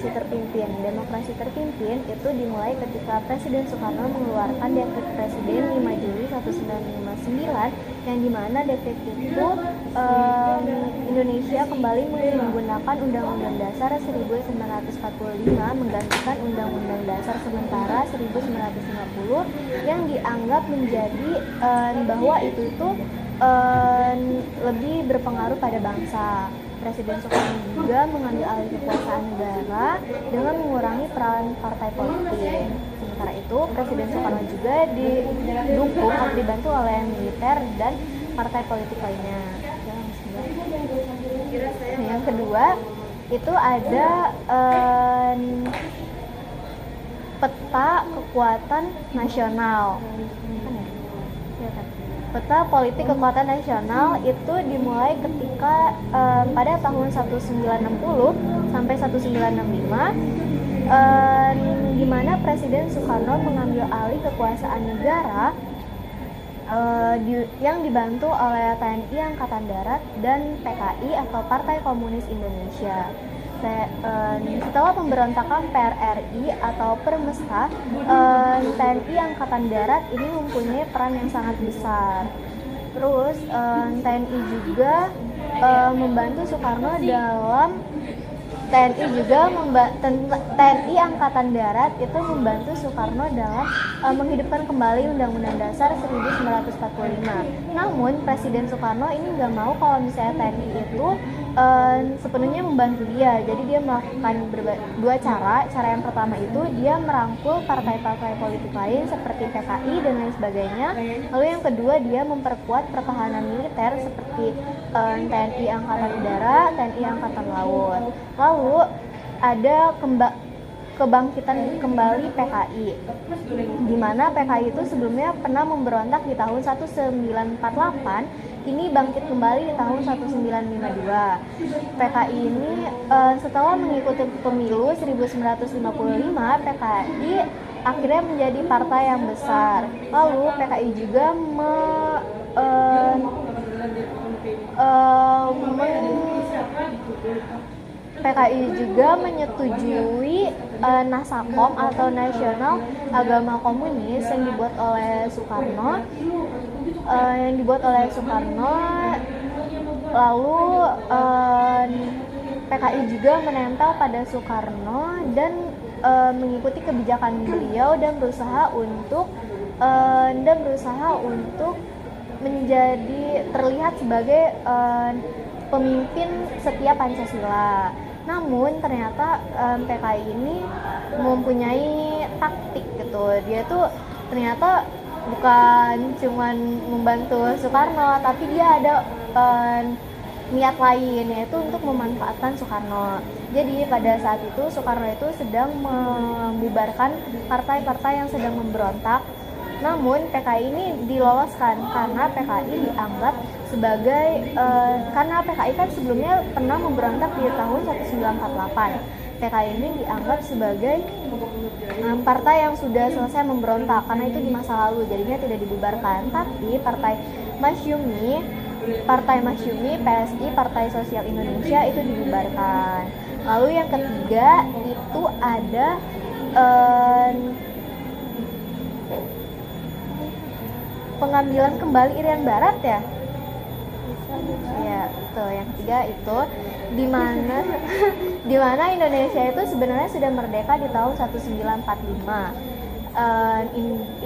demokrasi terpimpin. Demokrasi terpimpin itu dimulai ketika Presiden Soekarno mengeluarkan Dekret Presiden 5 Juli 1959 yang dimana dekret itu Indonesia kembali menggunakan Undang-Undang Dasar 1945 menggantikan Undang-Undang Dasar sementara 1950 yang dianggap menjadi bahwa itu lebih berpengaruh pada bangsa. Presiden Soekarno juga mengambil alih kekuasaan negara dengan mengurangi peran partai politik. Sementara itu, Presiden Soekarno juga didukung atau dibantu oleh militer dan partai politik lainnya. Yang kedua, itu ada peta kekuatan nasional. Peta politik kekuatan nasional itu dimulai ketika pada tahun 1960 sampai 1965 di mana Presiden Soekarno mengambil alih kekuasaan negara yang dibantu oleh TNI Angkatan Darat dan PKI atau Partai Komunis Indonesia. Setelah pemberontakan PRRI atau Permesta, TNI Angkatan Darat ini mempunyai peran yang sangat besar. Terus TNI juga membantu Soekarno dalam TNI Angkatan Darat itu membantu Soekarno dalam menghidupkan kembali Undang-Undang Dasar 1945. Namun Presiden Soekarno ini nggak mau kalau misalnya TNI itu sepenuhnya membantu dia. Jadi dia melakukan dua cara. Cara yang pertama itu dia merangkul partai-partai politik lain seperti PKI dan lain sebagainya. Lalu yang kedua dia memperkuat pertahanan militer seperti TNI Angkatan Udara, TNI Angkatan Laut. Lalu ada kebangkitan kembali PKI, di mana PKI itu sebelumnya pernah memberontak di tahun 1948, ini bangkit kembali di tahun 1952. PKI ini setelah mengikuti pemilu 1955, PKI akhirnya menjadi partai yang besar. Lalu PKI juga PKI juga menyetujui Nasakom atau Nasional Agama Komunis yang dibuat oleh Soekarno. Lalu PKI juga menempel pada Soekarno dan mengikuti kebijakan beliau dan berusaha untuk menjadi terlihat sebagai pemimpin setia Pancasila. Namun ternyata PKI ini mempunyai taktik gitu. Dia tuh ternyata bukan cuman membantu Soekarno, tapi dia ada niat lain, yaitu untuk memanfaatkan Soekarno. Jadi pada saat itu Soekarno itu sedang membubarkan partai-partai yang sedang memberontak. Namun PKI ini diloloskan karena PKI dianggap sebagai karena PKI kan sebelumnya pernah memberontak di tahun 1948. PKI ini dianggap sebagai partai yang sudah selesai memberontak karena itu di masa lalu, jadinya tidak dibubarkan. Tapi Partai Masyumi, PSI, Partai Sosial Indonesia itu dibubarkan. Lalu yang ketiga itu ada pengambilan kembali Irian Barat ya. Ya, betul. Yang ketiga itu di mana Indonesia itu sebenarnya sudah merdeka di tahun 1945.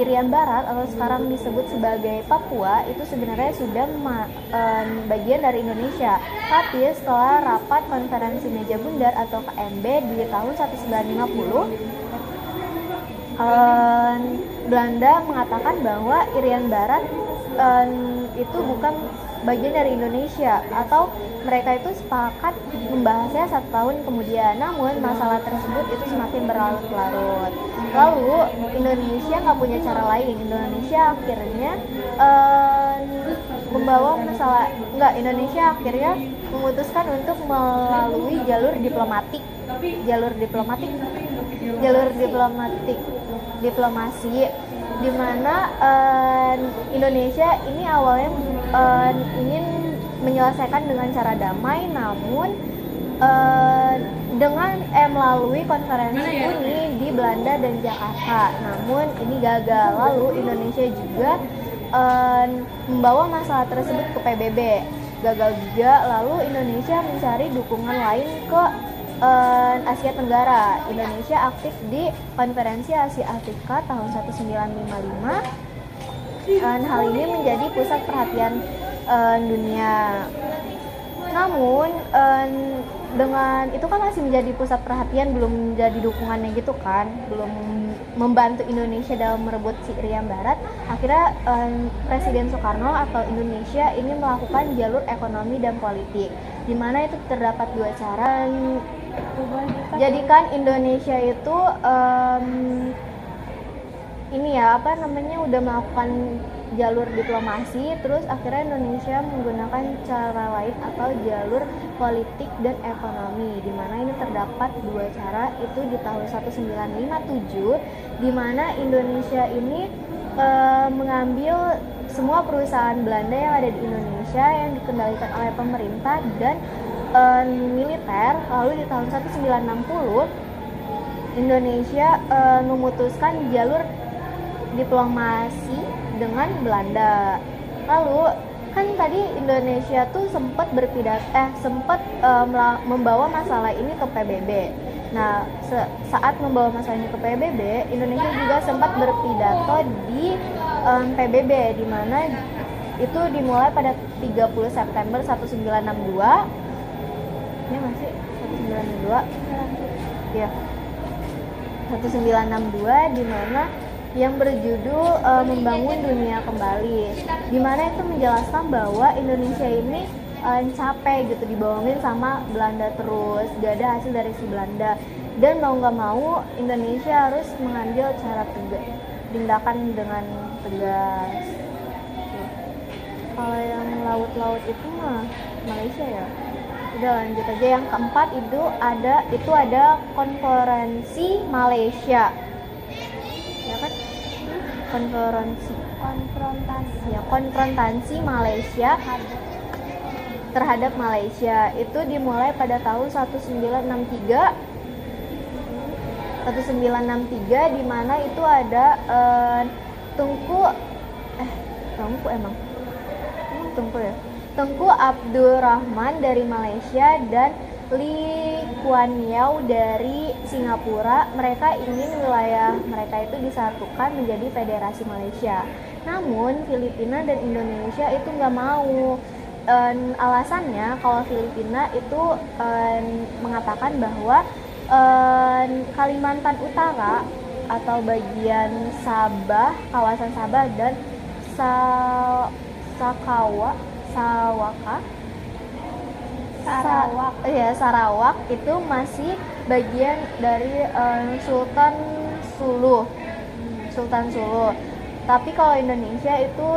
Irian Barat atau sekarang disebut sebagai Papua itu sebenarnya sudah bagian dari Indonesia. Tapi setelah rapat konferensi meja bundar atau KMB di tahun 1950, Belanda mengatakan bahwa Irian Barat itu bukan bagian dari Indonesia, atau mereka itu sepakat membahasnya 1 tahun kemudian. Namun masalah tersebut itu semakin berlarut-larut. Lalu Indonesia nggak punya cara lain. Indonesia akhirnya Indonesia akhirnya memutuskan untuk melalui jalur diplomasi, di mana Indonesia ini awalnya ingin menyelesaikan dengan cara damai, namun melalui konferensi ini di Belanda dan Jakarta. Namun ini gagal. Lalu Indonesia juga membawa masalah tersebut ke PBB. Gagal juga. Lalu Indonesia mencari dukungan lain ke Asia Tenggara. Indonesia aktif di Konferensi Asia Afrika tahun 1955. Hal ini menjadi pusat perhatian dunia. Namun dengan itu kan masih menjadi pusat perhatian, belum menjadi dukungannya gitu kan, belum membantu Indonesia dalam merebut Irian Barat. Akhirnya Presiden Soekarno atau Indonesia ini melakukan jalur ekonomi dan politik, di mana itu terdapat dua cara. Jadikan Indonesia itu udah melakukan jalur diplomasi, terus akhirnya Indonesia menggunakan cara lain atau jalur politik dan ekonomi, di mana ini terdapat dua cara itu di tahun 1957, di mana Indonesia ini mengambil semua perusahaan Belanda yang ada di Indonesia yang dikendalikan oleh pemerintah dan militer. Lalu di tahun 1960 Indonesia memutuskan jalur diplomasi dengan Belanda. Lalu kan tadi Indonesia tuh sempat membawa masalah ini ke PBB. Nah, saat membawa masalah ini ke PBB, Indonesia juga sempat berpidato di PBB, di mana itu dimulai pada 30 September 1962. Ini masih 1962. Ya. 1962, di mana yang berjudul Membangun Dunia Kembali, di mana itu menjelaskan bahwa Indonesia ini capek gitu dibohongin sama Belanda terus, gak ada hasil dari si Belanda, dan mau nggak mau Indonesia harus mengambil cara tindakan dengan tegas. Kalau yang laut-laut itu mah Malaysia ya. Udah lanjut aja, yang keempat itu ada konferensi Malaysia. Ya kan? Konfrontasi Malaysia terhadap Malaysia itu dimulai pada tahun 1963, di mana itu ada Tengku Abdurrahman dari Malaysia dan Lee Kuan Yew dari Singapura. Mereka ingin wilayah mereka itu disatukan menjadi Federasi Malaysia. Namun Filipina dan Indonesia itu nggak mau. Alasannya kalau Filipina itu mengatakan bahwa Kalimantan Utara atau bagian Sabah, kawasan Sabah dan Sarawak itu masih bagian dari Sultan Sulu. Tapi kalau Indonesia itu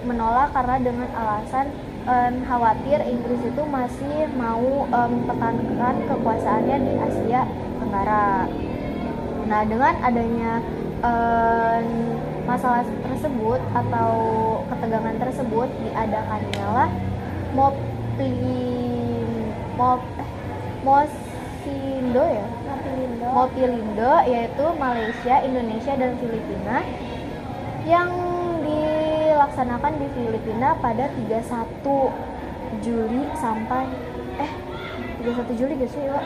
menolak karena dengan alasan khawatir Inggris itu masih mau mempertahankan kekuasaannya di Asia Tenggara. Nah, dengan adanya masalah tersebut atau ketegangan tersebut, diadakannya lah Mopilindo, yaitu Malaysia, Indonesia dan Filipina, yang dilaksanakan di Filipina pada 31 Juli sampai 31 Juli guys ya.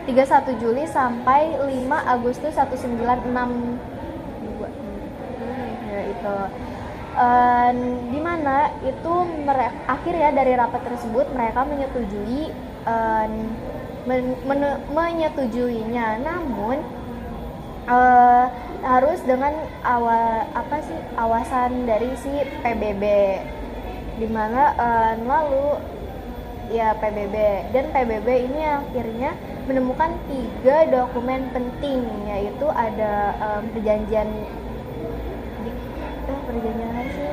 31 Juli sampai 5 Agustus 1962. Ya itu. Di mana itu akhirnya dari rapat tersebut mereka menyetujuinya, namun harus dengan awasan dari si PBB, di mana lalu ya PBB ini akhirnya menemukan 3 dokumen penting, yaitu ada perjanjian apa sih?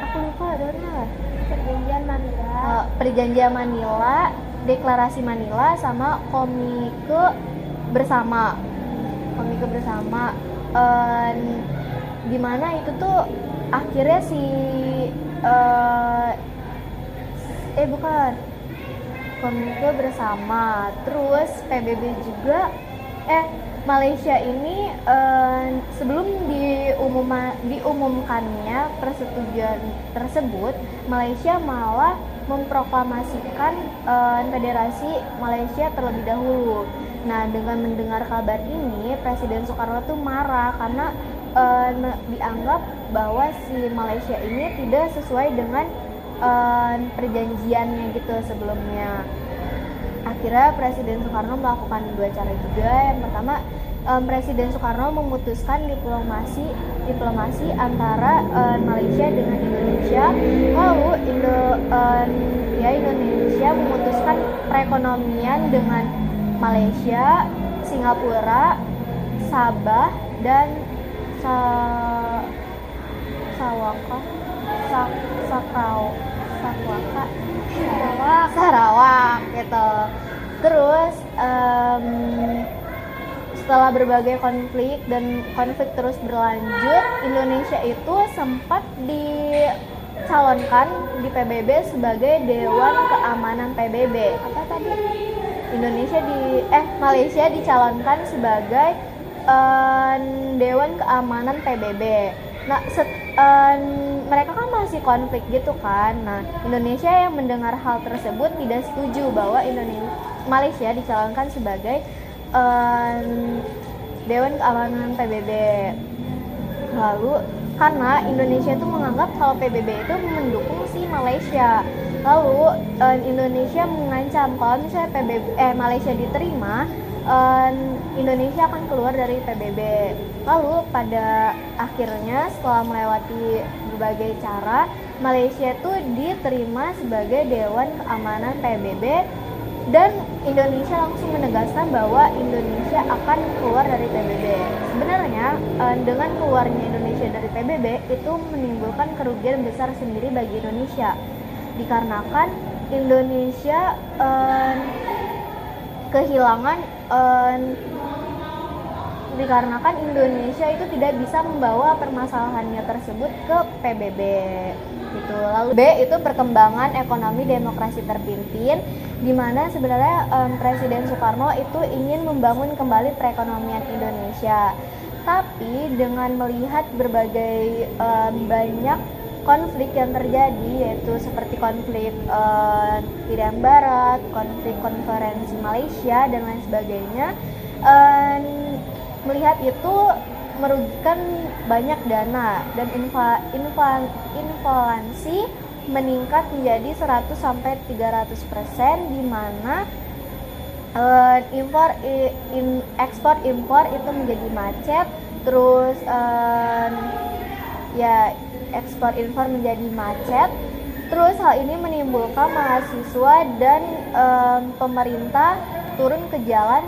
Aku lupa, ada Perjanjian Manila, Deklarasi Manila, sama Komike bersama. Di mana itu tuh akhirnya komite bersama. Terus PBB juga Malaysia ini sebelum diumumkannya persetujuan tersebut, Malaysia malah memproklamasikan Federasi Malaysia terlebih dahulu. Nah, dengan mendengar kabar ini, Presiden Soekarno tuh marah karena dianggap bahwa si Malaysia ini tidak sesuai dengan perjanjiannya gitu sebelumnya. Akhirnya Presiden Soekarno melakukan 2 cara juga. Yang pertama, Presiden Soekarno memutuskan diplomasi antara Malaysia dengan Indonesia. Lalu Indonesia memutuskan perekonomian dengan Malaysia, Singapura, Sabah, dan Sarawak gitu. Terus setelah berbagai konflik terus berlanjut, Indonesia itu sempat dicalonkan di PBB sebagai Dewan Keamanan PBB. Apa tadi? Malaysia dicalonkan sebagai Dewan Keamanan PBB. Nah, mereka kan masih konflik gitu kan. Nah, Indonesia yang mendengar hal tersebut tidak setuju bahwa Malaysia dicalonkan sebagai Dewan Keamanan PBB. Lalu karena Indonesia itu menganggap kalau PBB itu mendukung si Malaysia. Lalu Indonesia mengancam kalau misalnya Malaysia diterima, Indonesia akan keluar dari PBB. Lalu pada akhirnya setelah melewati berbagai cara, Malaysia itu diterima sebagai Dewan Keamanan PBB dan Indonesia langsung menegaskan bahwa Indonesia akan keluar dari PBB. Sebenarnya dengan keluarnya Indonesia dari PBB itu menimbulkan kerugian besar sendiri bagi Indonesia, dikarenakan Indonesia itu tidak bisa membawa permasalahannya tersebut ke PBB gitu. Lalu B itu perkembangan ekonomi demokrasi terpimpin, di mana sebenarnya Presiden Soekarno itu ingin membangun kembali perekonomian Indonesia. Tapi dengan melihat berbagai banyak konflik yang terjadi, yaitu seperti konflik Irian Barat, konflik konferensi Malaysia dan lain sebagainya, melihat itu merugikan banyak dana dan inflasi meningkat menjadi 100-300%, di mana ekspor impor itu menjadi macet. Terus ekspor impor menjadi macet. Terus hal ini menimbulkan mahasiswa dan pemerintah turun ke jalan